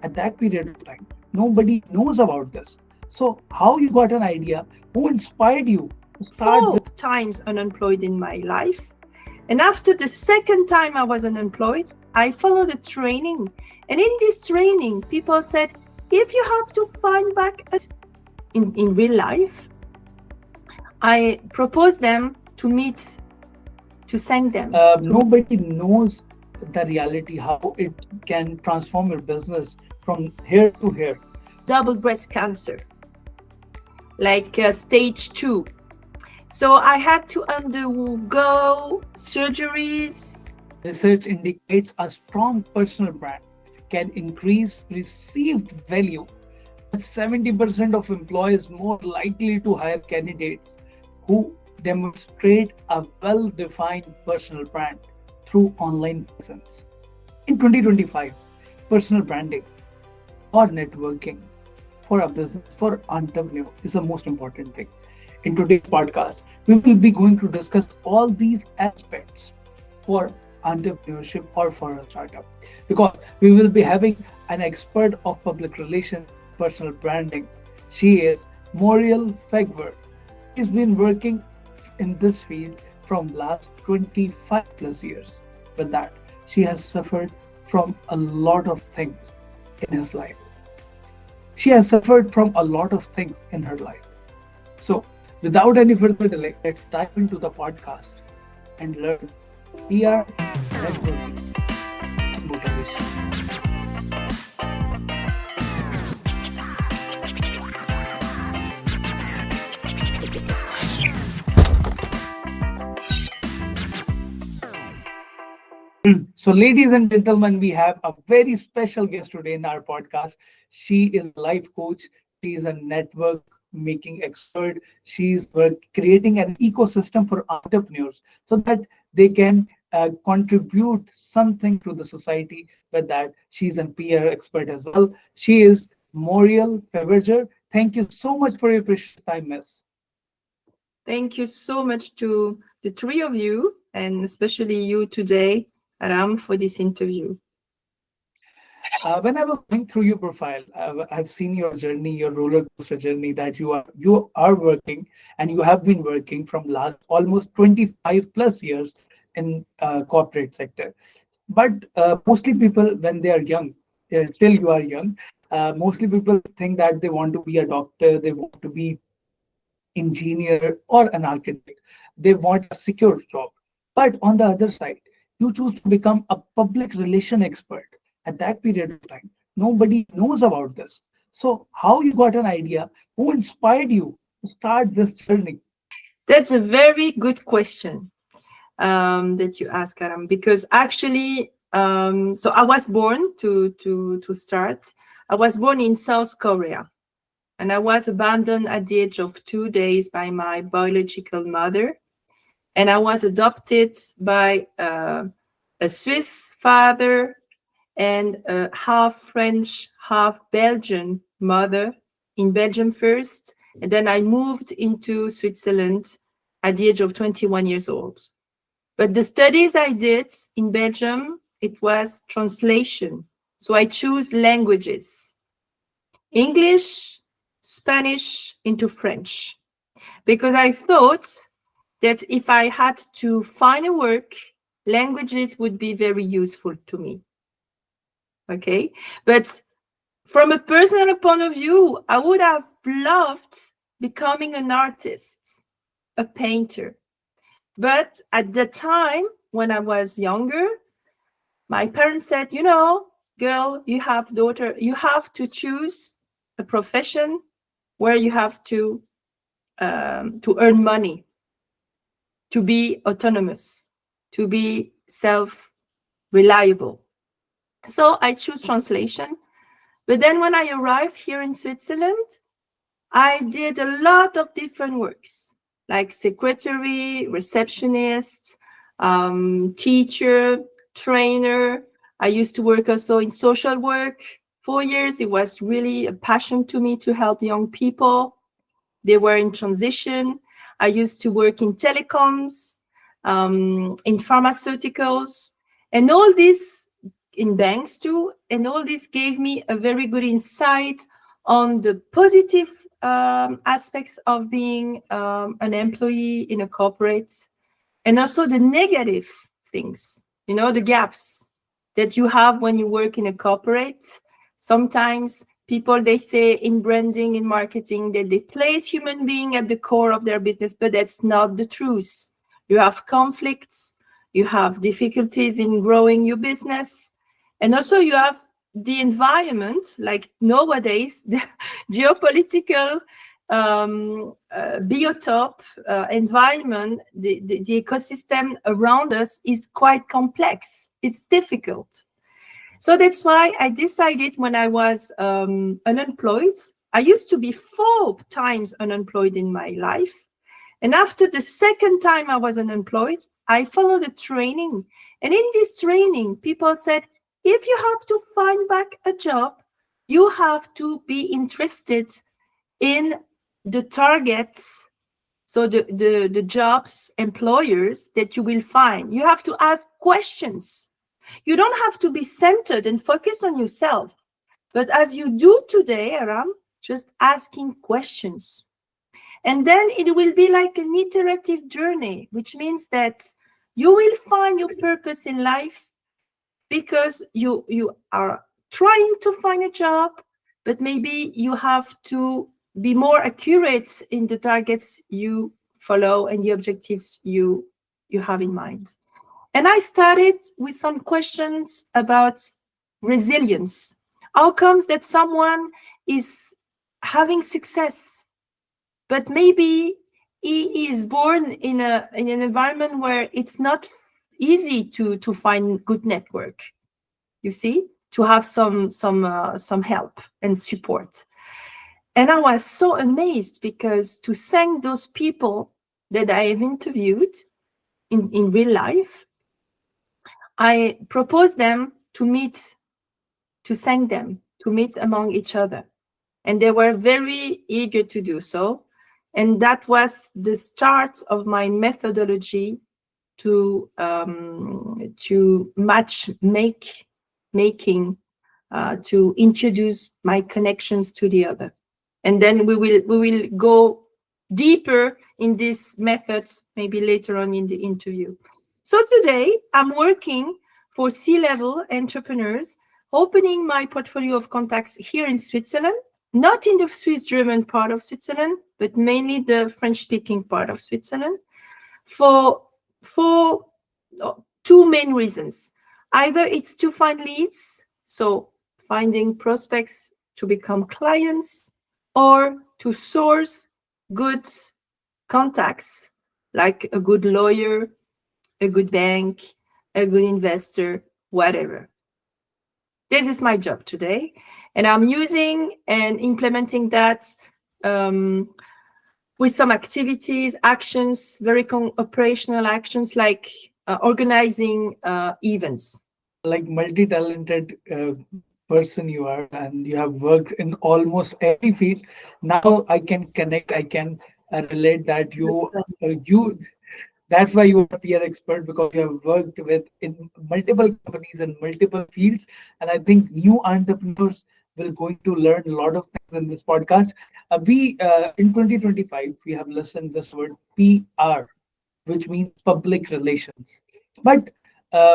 at that period of time. Nobody knows about this. So how you got an idea? Who inspired you to start this? 4 times unemployed in my life. And after the second time I was unemployed, I followed a training. And in this training, people said, if you have to find back in real life, I proposed them to meet, to thank them. Nobody knows the reality, how it can transform your business from here to here. Double breast cancer, like stage 2. So I had to undergo surgeries. Research indicates a strong personal brand can increase perceived value. 70% of employees more likely to hire candidates who demonstrate a well-defined personal brand through online presence. In 2025, personal branding or networking for a business, for entrepreneur is the most important thing. In today's podcast, we will be going to discuss all these aspects for entrepreneurship or for a startup, because we will be having an expert of public relations, personal branding. She is Muriel Favarger. She's been working in this field from last 25 plus years. With that, she has suffered from a lot of things in his life. She has suffered from a lot of things in her life. So, without any further delay, let's dive into the podcast and learn PR, networking, and motivation. So, ladies and gentlemen, we have a very special guest today in our podcast. She is a life coach. She is a network making expert. She's creating an ecosystem for entrepreneurs so that they can contribute something to the society. With that, she's a PR expert as well. She is Muriel Favarger. Thank you so much for your precious time, Miss. Thank you so much to the three of you, and especially you today, Aram, for this interview. When I was going through your profile, I've seen your journey, your roller coaster journey that you are working and you have been working from last almost 25 plus years in corporate sector. But mostly people, when they are young, still you are young. Mostly people think that they want to be a doctor, they want to be engineer or an architect. They want a secure job. But on the other side, you choose to become a public relation expert at that period of time. Nobody knows about this. So how you got an idea? Who inspired you to start this journey? That's a very good question that you ask, Aram, because actually, so I was born to start. I was born in South Korea, and I was abandoned at the age of 2 days by my biological mother, and I was adopted by a Swiss father and a half French, half Belgian mother in Belgium first. And then I moved into Switzerland at the age of 21 years old. But the studies I did in Belgium, it was translation. So I choose languages, English, Spanish into French, because I thought that if I had to find a work, languages would be very useful to me. Okay, but from a personal point of view, I would have loved becoming an artist, a painter. But at the time when I was younger, my parents said, you know, girl, you have daughter, you have to choose a profession where you have to earn money, to be autonomous, to be self-reliable. So I choose translation. But then when I arrived here in Switzerland, I did a lot of different works, like secretary, receptionist, teacher, trainer. I used to work also in social work 4 years. It was really a passion to me to help young people. They were in transition. I used to work in telecoms, in pharmaceuticals, and all this in banks too. and all this gave me a very good insight on the positive aspects of being an employee in a corporate, and also the negative things, the gaps that you have when you work in a corporate. Sometimes people, they say in branding, in marketing, that they place human being at the core of their business, but that's not the truth. You have conflicts, you have difficulties in growing your business, and also you have the environment, like nowadays, the geopolitical biotope environment, the ecosystem around us is quite complex. It's difficult. So that's why I decided, when I was unemployed, I used to be 4 times unemployed in my life. And after the second time I was unemployed, I followed a training. And in this training, people said, if you have to find back a job, you have to be interested in the targets, so the jobs, employers that you will find. You have to ask questions. You don't have to be centered and focused on yourself, but as you do today, Aram, just asking questions. And then it will be like an iterative journey, which means that you will find your purpose in life, because you are trying to find a job, but maybe you have to be more accurate in the targets you follow and the objectives you have in mind. And I started with some questions about resilience. How comes that someone is having success, but maybe he is born in an environment where it's not easy to find good network, you see, to have some help and support. And I was so amazed, because to thank those people that I have interviewed in real life, I proposed them to meet, to thank them, to meet among each other. And they were very eager to do so. And that was the start of my methodology to making, to introduce my connections to the other. And then we will go deeper in this method maybe later on in the interview. So today I'm working for C-level entrepreneurs, opening my portfolio of contacts here in Switzerland, not in the Swiss-German part of Switzerland, but mainly the French-speaking part of Switzerland, for 2 main reasons. Either it's to find leads, so finding prospects to become clients, or to source good contacts, like a good lawyer, a good bank, a good investor, whatever. This is my job today, and I'm using and implementing that with some activities, actions, very operational actions, like organizing events. Like multi-talented person you are, and you have worked in almost every field. Now I can connect, I can relate that you that's why you are a peer expert, because you have worked with in multiple companies and multiple fields. And I think new entrepreneurs will going to learn a lot of things in this podcast. We in 2025 we have listened this word PR, which means public relations. But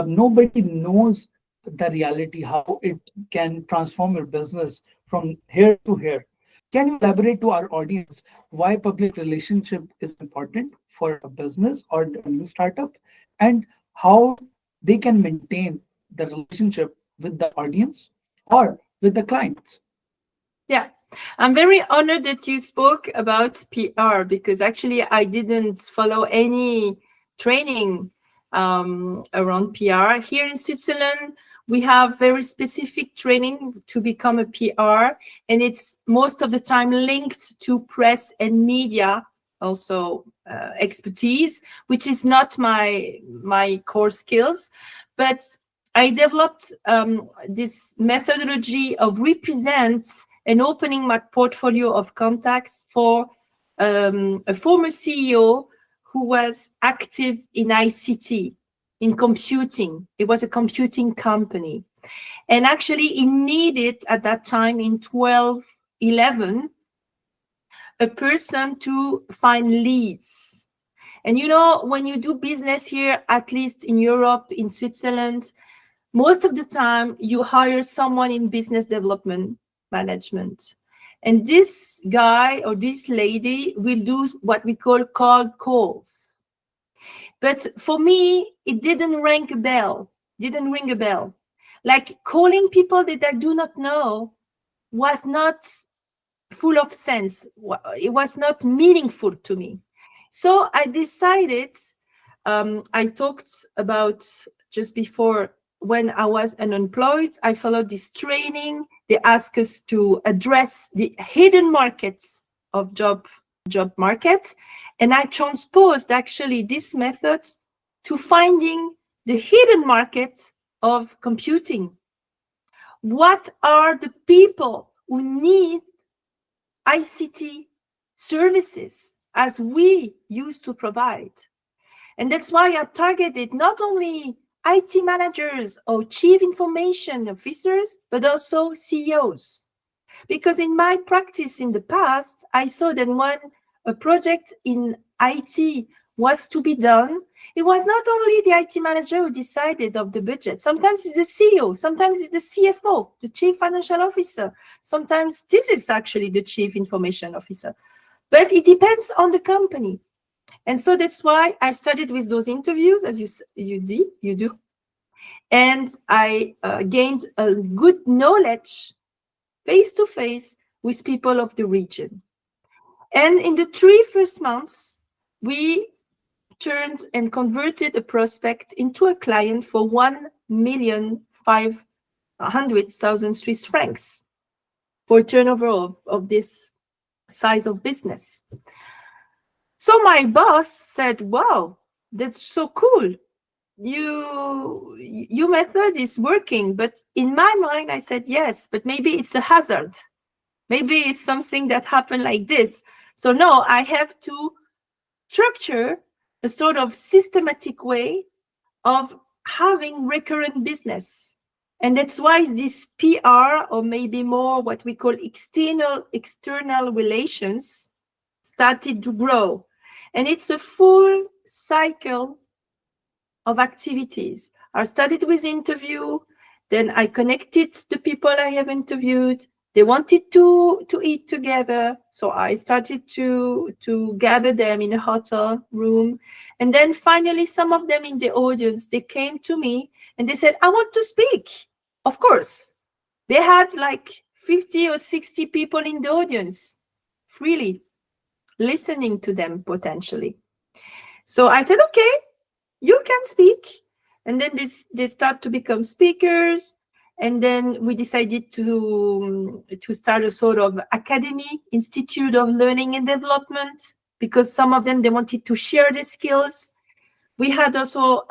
nobody knows the reality, how it can transform your business from here to here. Can you elaborate to our audience why public relationship is important for a business or a new startup, and how they can maintain the relationship with the audience or with the clients? Yeah, I'm very honored that you spoke about PR, because actually I didn't follow any training around PR. Here in Switzerland, we have very specific training to become a PR, and it's most of the time linked to press and media, also expertise, which is not my core skills. But I developed this methodology of represent and opening my portfolio of contacts for a former CEO who was active in ICT in computing. It was a computing company. And actually, it needed at that time in 11, a person to find leads. And you know, when you do business here, at least in Europe, in Switzerland, most of the time you hire someone in business development management. And this guy or this lady will do what we call cold calls. But for me, it didn't ring a bell. Like calling people that I do not know was not full of sense. It was not meaningful to me. So I decided, I talked about just before, when I was unemployed, I followed this training. They asked us to address the hidden markets of job market. And I transposed actually this method to finding the hidden market of computing. What are the people who need ICT services as we used to provide? And that's why I targeted not only IT managers or chief information officers, but also CEOs. Because in my practice in the past, I saw that when a project in IT was to be done, it was not only the IT manager who decided of the budget. Sometimes it's the CEO, sometimes it's the CFO, the chief financial officer. Sometimes this is actually the chief information officer. But it depends on the company. And so that's why I started with those interviews, as you do. And I gained a good knowledge face-to-face with people of the region. And in the 3 first months, we turned and converted a prospect into a client for 1,500,000 Swiss francs for a turnover of this size of business. So my boss said, wow, that's so cool. Your method is working. But in my mind, I said, yes, but maybe it's a hazard. Maybe it's something that happened like this. So no, I have to structure a sort of systematic way of having recurrent business. And that's why this PR, or maybe more what we call external relations, started to grow. And it's a full cycle of activities. I started with interview, then I connected the people I have interviewed. They wanted to eat together, so I started to gather them in a hotel room. And then finally, some of them in the audience, they came to me and they said, I want to speak. Of course, they had like 50 or 60 people in the audience, freely listening to them potentially. So I said, okay, you can speak. And then they start to become speakers. And then we decided to start a sort of academy, institute of learning and development, because some of them, they wanted to share their skills. We had also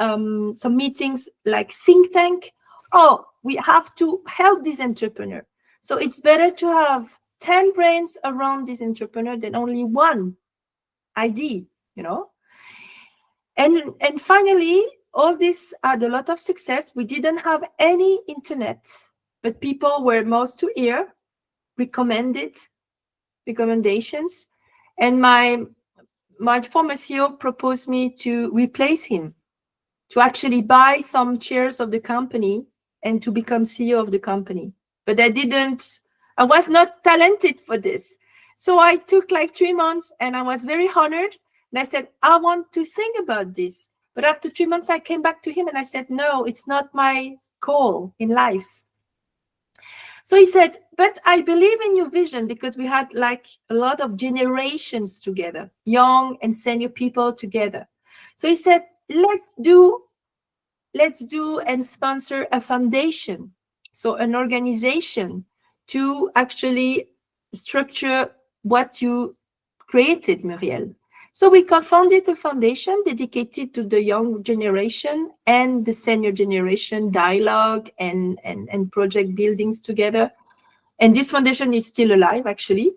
some meetings like think tank. Oh, we have to help this entrepreneur. So it's better to have 10 brains around this entrepreneur than only one idea, you know. And finally, all this had a lot of success. We didn't have any internet, but people were most to hear, recommendations. And my former CEO proposed me to replace him, to actually buy some shares of the company and to become CEO of the company. But I was not talented for this. So I took like 3 months and I was very honored. And I said, I want to think about this. But after 3 months, I came back to him and I said, no, it's not my goal in life. So he said, but I believe in your vision, because we had like a lot of generations together, young and senior people together. So he said, let's do and sponsor a foundation. So an organization to actually structure what you created, Muriel. So we co-founded a foundation dedicated to the young generation and the senior generation dialogue and project buildings together. And this foundation is still alive, actually.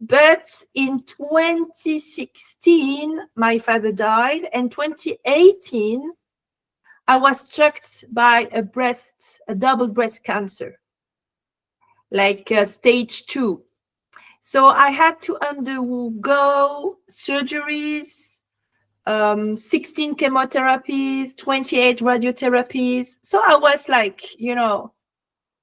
But in 2016, my father died. And 2018, I was struck by a double breast cancer, like stage 2. So I had to undergo surgeries, 16 chemotherapies, 28 radiotherapies. So I was like,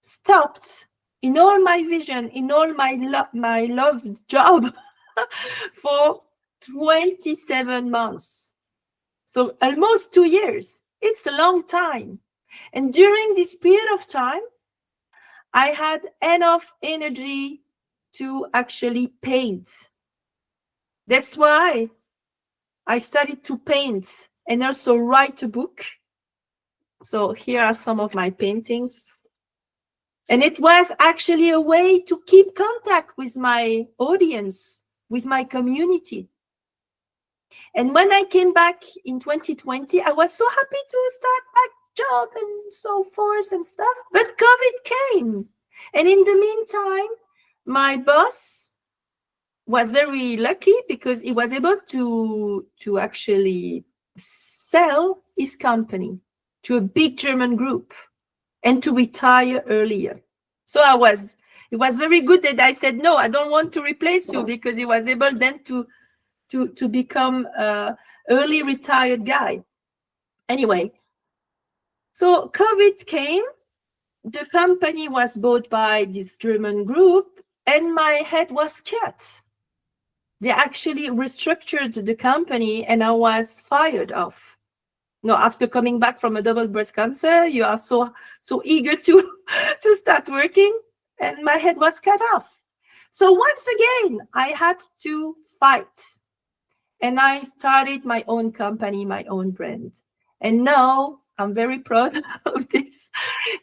stopped in all my vision, in all my loved job for 27 months. So almost 2 years. It's a long time. And during this period of time, I had enough energy to actually paint. That's why I started to paint and also write a book. So here are some of my paintings. And it was actually a way to keep contact with my audience, with my community. And when I came back in 2020, I was so happy to start back job and so forth and stuff. But COVID came. And in the meantime, my boss was very lucky because he was able to actually sell his company to a big German group and to retire earlier. So it was very good that I said, no, I don't want to replace you, because he was able then to become a early retired guy. Anyway, so COVID came, the company was bought by this German group, and my head was cut. They actually restructured the company and I was fired off. No, after coming back from a double breast cancer, you are so eager to start working, and my head was cut off. So once again, I had to fight. And I started my own company, my own brand. And now I'm very proud of this.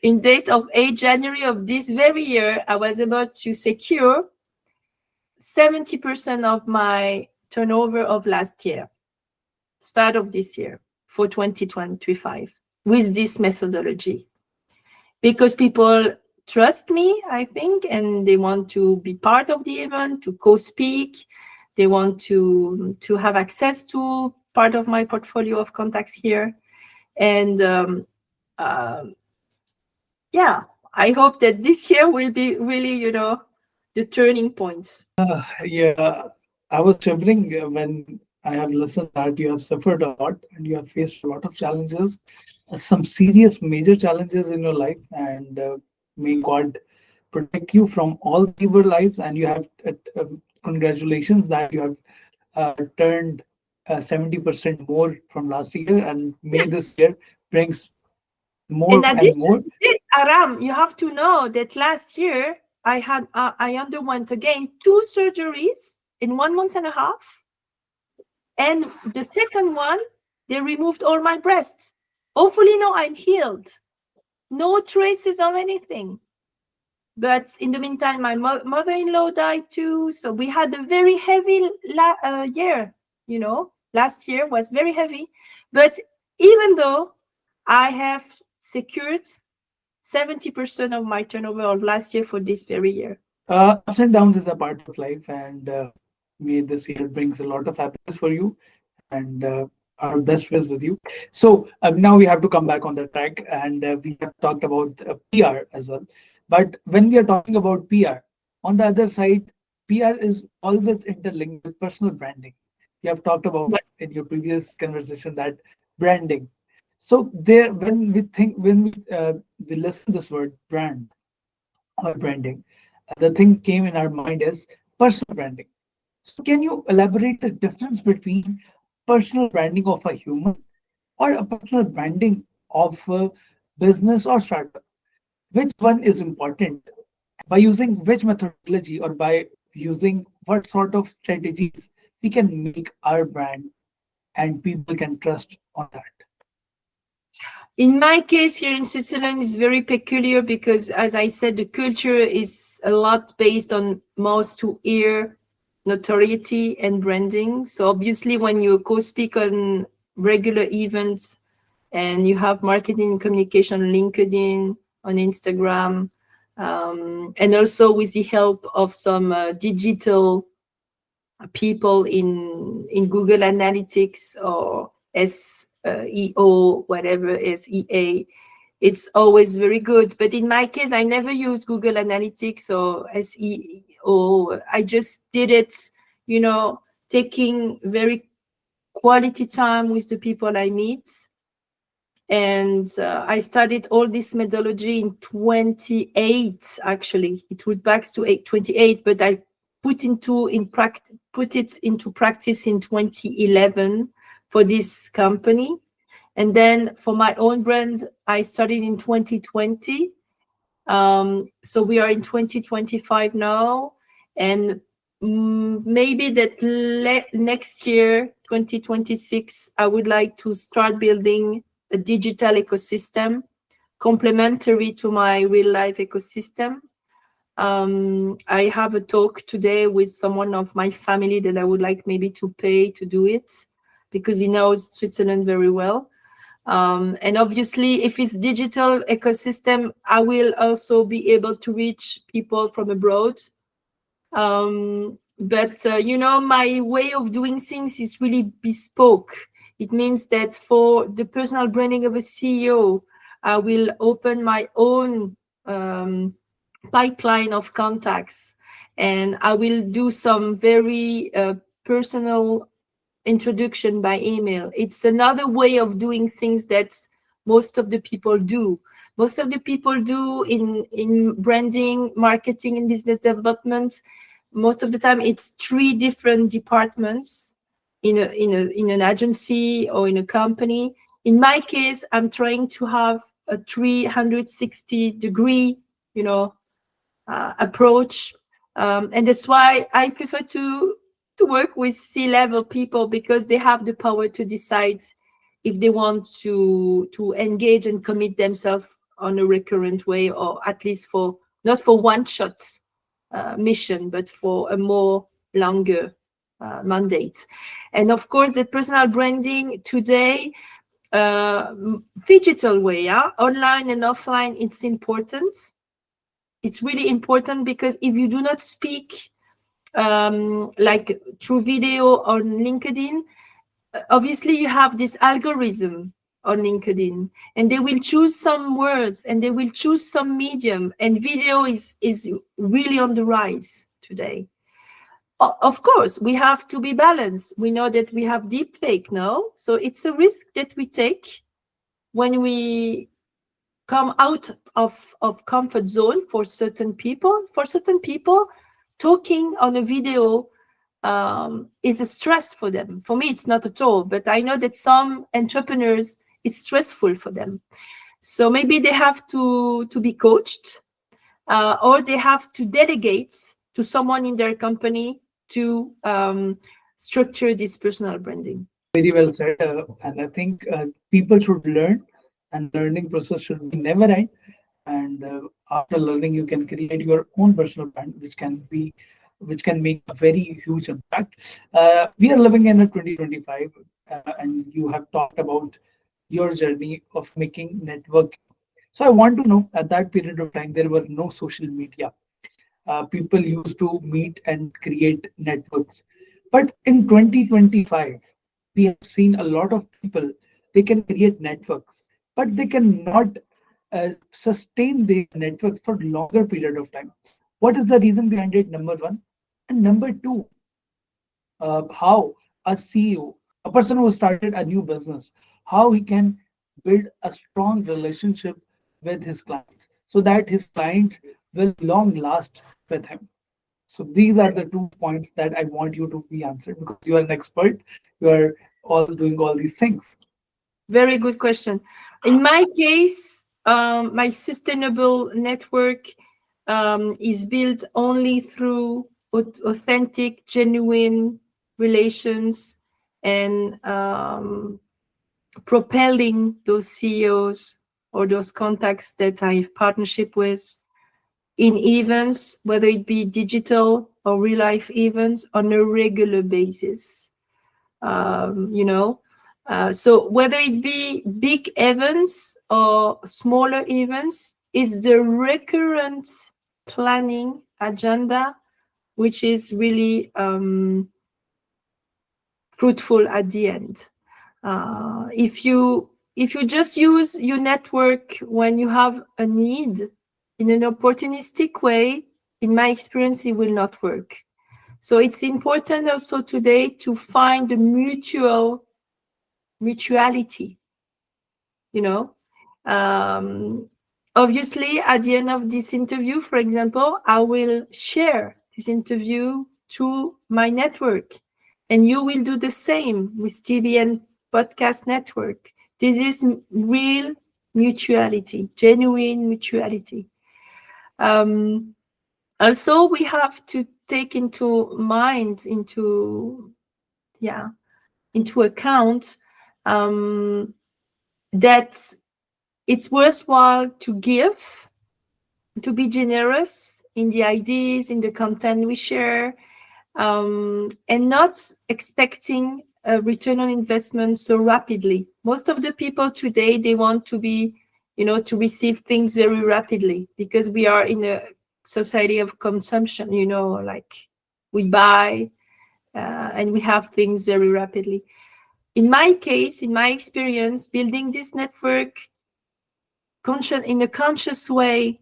In date of 8 January of this very year, I was able to secure 70% of my turnover of last year, start of this year, for 2025, with this methodology. Because people trust me, I think, and they want to be part of the event, to co-speak. They want to have access to part of my portfolio of contacts here. And yeah, I hope that this year will be really, the turning point. Yeah, I was trembling when I have listened that you have suffered a lot and you have faced a lot of challenges, some serious major challenges in your life, and may God protect you from all the evil lives. And you have congratulations that you have turned 70% more from last year, and may Yes. this year brings In more and addition more. to this, Aram, you have to know that last year I underwent again 2 surgeries in 1 month and a half. And the second one, they removed all my breasts. Hopefully now I'm healed. No traces of anything. But in the meantime, my mother-in-law died too. So we had a very heavy year, Last year was very heavy. But even though I have secured 70% of my turnover of last year for this very year. Ups and downs is a part of life, and may this year brings a lot of happiness for you, and our best wishes with you. So now we have to come back on the track, and we have talked about PR as well. But when we are talking about PR, on the other side, PR is always interlinked with personal branding. You have talked about Yes. in your previous conversation that branding. So there, when we listen this word brand or branding, the thing came in our mind is personal branding. So, can you elaborate the difference between personal branding of a human or a personal branding of a business or startup? Which one is important? By using which methodology or by using what sort of strategies we can make our brand and people can trust on that? In my case here in Switzerland is very peculiar because, as I said, the culture is a lot based on mouth to ear notoriety and branding. So obviously when you co-speak on regular events and you have marketing communication on LinkedIn, on Instagram, and also with the help of some digital people in Google Analytics or EO, whatever is EA, it's always very good. But in my case, I never used Google Analytics or SEO. I just did it, taking very quality time with the people I meet. And I studied all this methodology in 28, actually. It would back to 28, but I put it into practice in 2011 for this company. And then for my own brand, I started in 2020. So we are in 2025 now. And maybe that next year, 2026, I would like to start building a digital ecosystem complementary to my real life ecosystem. I have a talk today with someone of my family that I would like maybe to pay to do it, because he knows Switzerland very well. And obviously, if it's digital ecosystem, I will also be able to reach people from abroad. But my way of doing things is really bespoke. It means that for the personal branding of a CEO, I will open my own pipeline of contacts, and I will do some very personal introduction by email. It's another way of doing things that most of the people do. Most of the people do in branding, marketing, and business development. Most of the time, it's 3 different departments in an agency or in a company. In my case, I'm trying to have a 360-degree, approach, and that's why I prefer to work with C-level people, because they have the power to decide if they want to engage and commit themselves on a recurrent way, or at least not for one shot mission, but for a more longer mandate. And of course, the personal branding today, digital way, online and offline, it's important. It's really important, because if you do not speak like through video on LinkedIn, obviously you have this algorithm on LinkedIn, and they will choose some words and they will choose some medium, and video is really on the rise today. Of course, we have to be balanced. We know that we have deep fake now, so it's a risk that we take when we come out of comfort zone for certain people. For certain people, talking on a video is a stress for them. For me, it's not at all, but I know that some entrepreneurs, it's stressful for them. So maybe they have to be coached, or they have to delegate to someone in their company to structure this personal branding. Very well said. And I think people should learn, and learning process should be never end. And after learning, you can create your own personal brand, which can make a very huge impact. We are living in a 2025, and you have talked about your journey of making network. So I want to know, at that period of time, there were no social media. People used to meet and create networks. But in 2025, we have seen a lot of people, they can create networks, but they cannot sustain their networks for longer period of time. What is the reason behind it? Number one. And number two, how a CEO, a person who started a new business, how he can build a strong relationship with his clients so that his clients will long last with him. So these are the 2 points that I want you to be answered, because you are an expert. You are all doing all these things. Very good question. In my case, my sustainable network is built only through authentic, genuine relations, and propelling those CEOs or those contacts that I have partnership with in events, whether it be digital or real life events, on a regular basis. So whether it be big events or smaller events, it's the recurrent planning agenda which is really fruitful at the end. If you just use your network when you have a need in an opportunistic way, in my experience, it will not work. So it's important also today to find the mutuality, you know. Obviously, at the end of this interview, for example, I will share this interview to my network, and you will do the same with TBN Podcast Network. This is real mutuality, genuine mutuality. Also, we have to take into account that it's worthwhile to give, to be generous in the ideas, in the content we share, and not expecting a return on investment so rapidly. Most of the people today, they want to be, to receive things very rapidly, because we are in a society of consumption, like we buy and we have things very rapidly. In my case, in my experience, building this network in a conscious way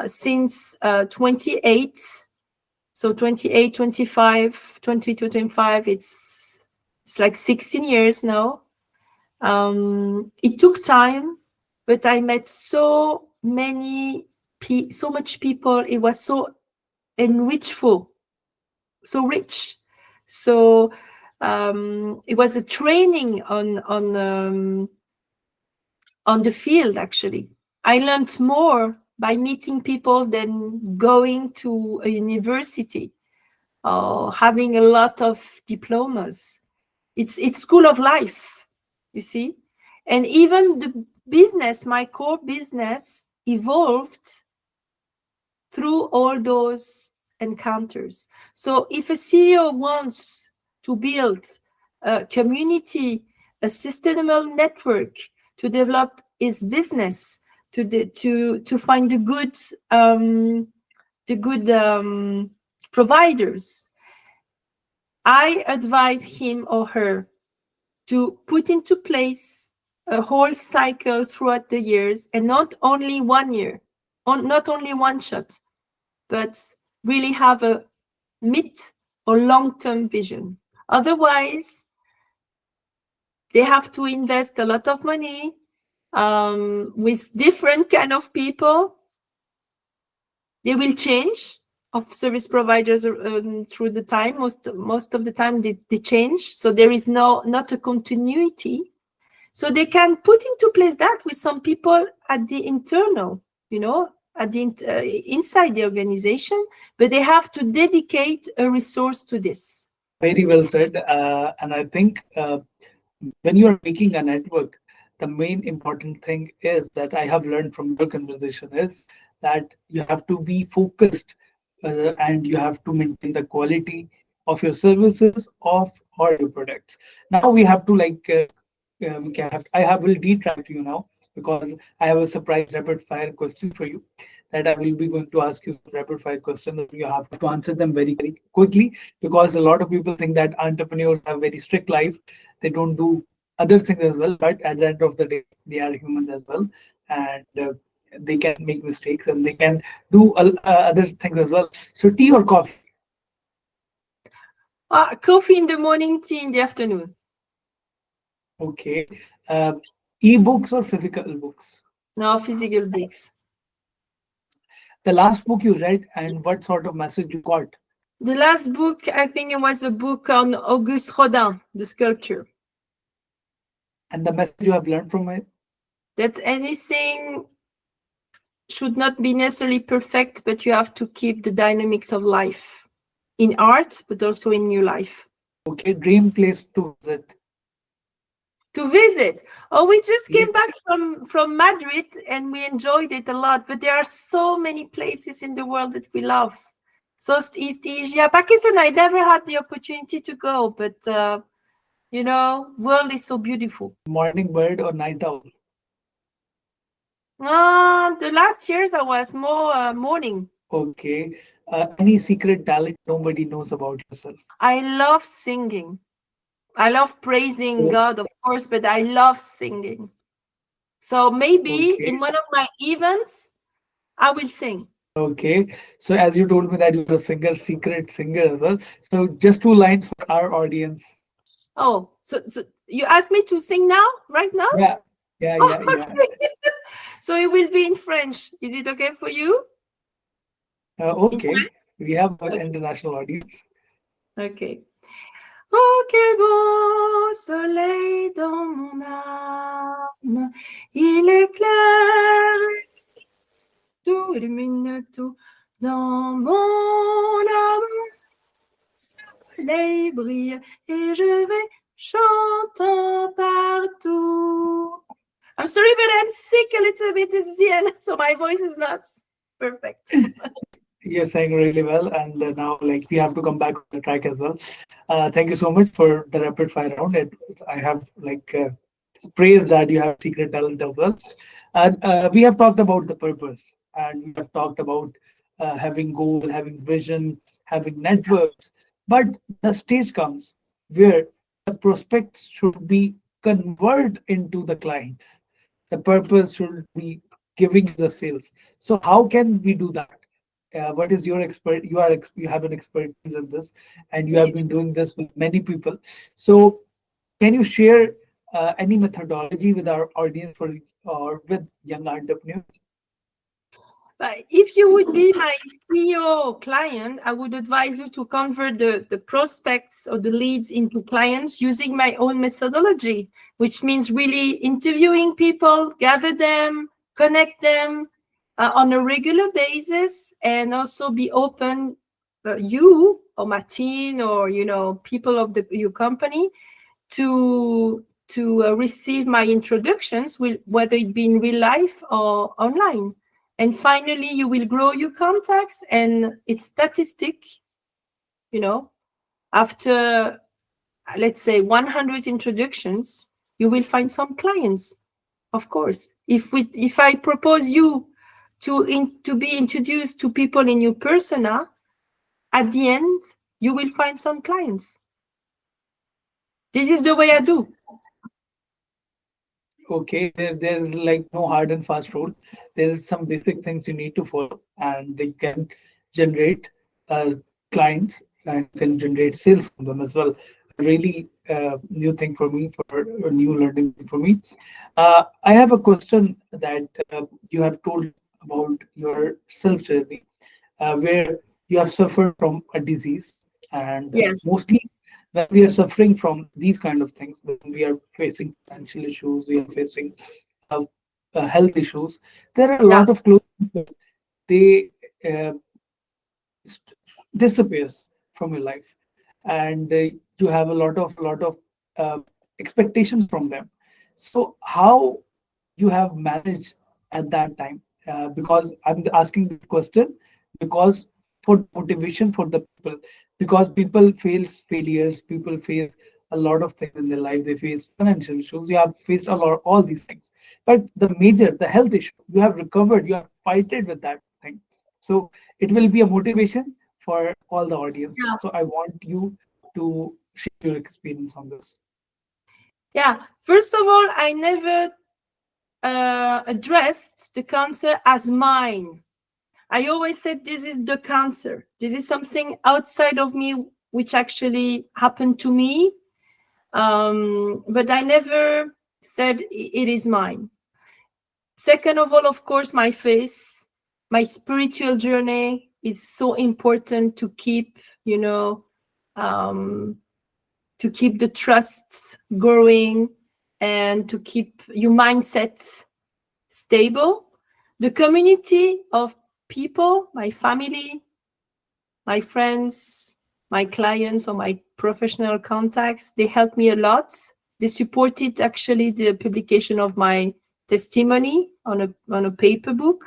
since 28, so 28, 25, 20 to 25, it's like 16 years now. It took time, but I met so much people. It was so enrichful, so rich. So it was a training on the field. Actually, I learned more by meeting people than going to a university or having a lot of diplomas. It's school of life, you see. And even the business, my core business, evolved through all those encounters. So if a CEO wants to build a community, a sustainable network to develop his business, to find the good providers, I advise him or her to put into place a whole cycle throughout the years, and not only 1 year, not only one shot, but really have a mid or long-term vision. Otherwise, they have to invest a lot of money with different kind of people. They will change of service providers through the time. Most of the time they change, so there is not a continuity. So they can put into place that with some people at the internal, at the inside the organization, but they have to dedicate a resource to this. Very well said. And I think when you are making a network, the main important thing is that I have learned from your conversation is that you have to be focused and you have to maintain the quality of your services of or your products. Now we have to I have will detract you now because I have a surprise rapid fire question for you that I will be going to ask you some rapid fire questions and you have to answer them very, very quickly because a lot of people think that entrepreneurs have very strict life. They don't do other things as well, but at the end of the day, they are humans as well, and they can make mistakes and they can do other things as well. So, tea or coffee? Coffee in the morning, tea in the afternoon. Okay. Uh, E-books or physical books? No, physical books. The last book you read and what sort of message you got? The last book, I think it was a book on Auguste Rodin, the sculpture. And the message you have learned from it? That anything should not be necessarily perfect, but you have to keep the dynamics of life in art, but also in new life. Okay, dream place to visit. Oh, we just came back from Madrid and we enjoyed it a lot, but there are so many places in the world that we love. Southeast Asia, Pakistan, I never had the opportunity to go, but world is so beautiful. Morning bird or night owl? The last years I was more morning. Okay. Any secret talent nobody knows about yourself? I love singing. I love praising God, of course, but I love singing. So maybe Okay. in one of my events, I will sing. Okay. So as you told me that you're a singer, secret singer as well. So just two lines for our audience. Oh, so you asked me to sing now, right now? Yeah. Yeah. Oh, Yeah. Yeah. okay. So it will be in French. Is it okay for you? In Okay. French? We have an Okay. international audience. Ok. Oh, quel beau soleil dans mon âme. Il éclaire tout, illumine tout dans mon âme. Soleil brille et je vais chantant partout. I'm sorry, but I'm sick a little bit at the end, so my voice is not perfect. You're saying really well, and now like we have to come back on the track as well. Thank you so much for the rapid fire round. I have like praised that you have secret talent as well. And we have talked about the purpose, and we have talked about having goal, having vision, having networks. But the stage comes where the prospects should be convert into the clients. The purpose should be giving you the sales. So how can we do that? What is your expert? You have an expertise in this, and you have been doing this with many people. So can you share any methodology with our audience for or with young entrepreneurs? But if you would be my CEO client, I would advise you to convert the prospects or the leads into clients using my own methodology, which means really interviewing people, gather them, connect them on a regular basis, and also be open, you or Martin or people of your company to receive my introductions, whether it be in real life or online. And finally, you will grow your contacts, and it's statistic, after, let's say, 100 introductions, you will find some clients, of course. If I propose you to be introduced to people in your persona, at the end, you will find some clients. This is the way I do. Okay, there's like no hard and fast rule. There's some basic things you need to follow, and they can generate clients and can generate sales from them as well. Really new thing for me, for a new learning thing for me. I have a question that you have told about your self journey, where you have suffered from a disease, and Yes. mostly when we are suffering from these kind of things, when we are facing financial issues, we are facing uh, health issues, there are a Yeah. lot of close people. They uh, disappears from your life, and you have a lot of uh, expectations from them. So how you have managed at that time? Because I'm asking this question because for motivation for the people, because people face failures, people face a lot of things in their life. They face financial issues. You have faced a lot all these things, but the health issue, you have recovered. You have fighted with that thing. So it will be a motivation for all the audience. Yeah. So I want you to share your experience on this. Yeah. First of all, I never addressed the cancer as mine. I always said this is the cancer. This is something outside of me which actually happened to me. But I never said it is mine. Second of all, of course, my faith, my spiritual journey is so important to keep, um, to keep the trust growing and to keep your mindset stable. The community of people, my family, my friends, my clients, or my professional contacts, they helped me a lot. They supported actually the publication of my testimony on a paper book.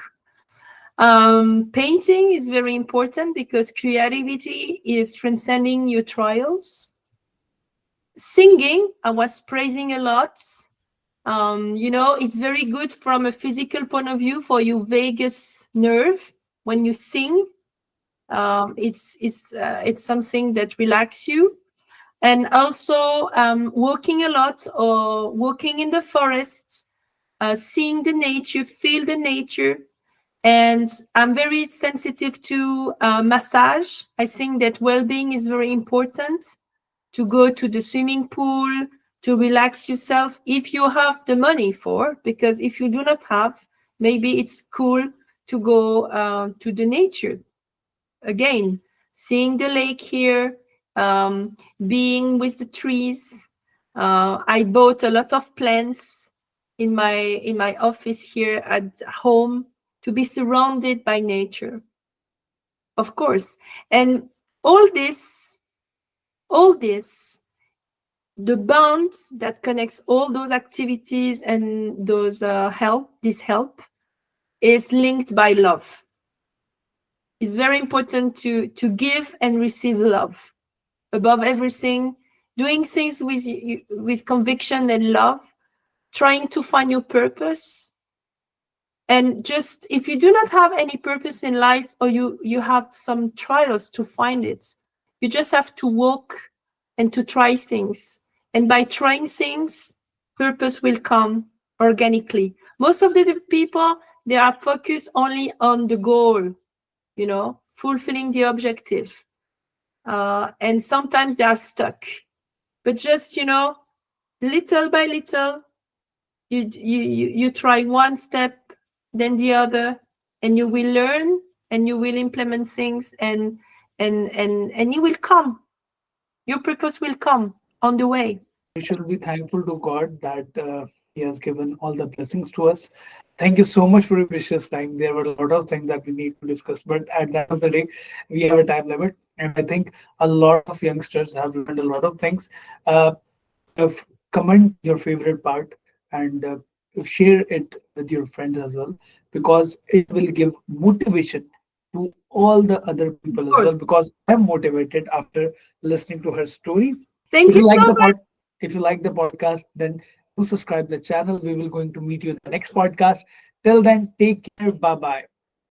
Painting is very important because creativity is transcending your trials. Singing, I was praising a lot. It's very good from a physical point of view for your vagus nerve. When you sing, it's something that relaxes you. and also walking a lot or walking in the forests, seeing the nature, feel the nature. And I'm very sensitive to massage. I think that well-being is very important, to go to the swimming pool, to relax yourself if you have the money for, because if you do not have, maybe it's cool to go to the nature. Again, seeing the lake here, being with the trees. I bought a lot of plants in my office here at home to be surrounded by nature, of course. And all this, all this, the bond that connects all those activities and those this help is linked by love. It's very important to give and receive love above everything, doing things with conviction and love, trying to find your purpose. And just if you do not have any purpose in life, or you have some trials to find it, you just have to walk and to try things. And by trying things, purpose will come organically. Most of the people, they are focused only on the goal, fulfilling the objective. And sometimes they are stuck. But just, little by little, you try one step, then the other, and you will learn and you will implement things, and you will come. Your purpose will come on the way. We should be thankful to God that He has given all the blessings to us. Thank you so much for your precious time. There were a lot of things that we need to discuss, but at the end of the day, we have a time limit, and I think a lot of youngsters have learned a lot of things. Uh, Comment your favorite part and share it with your friends as well, because it will give motivation to all the other Of people as well, course. because I'm motivated after listening to her story. Thank If you you so like the much. pod, if you like the podcast, then do subscribe the channel. We will going to meet you in the next podcast. Till then, take care. Bye bye.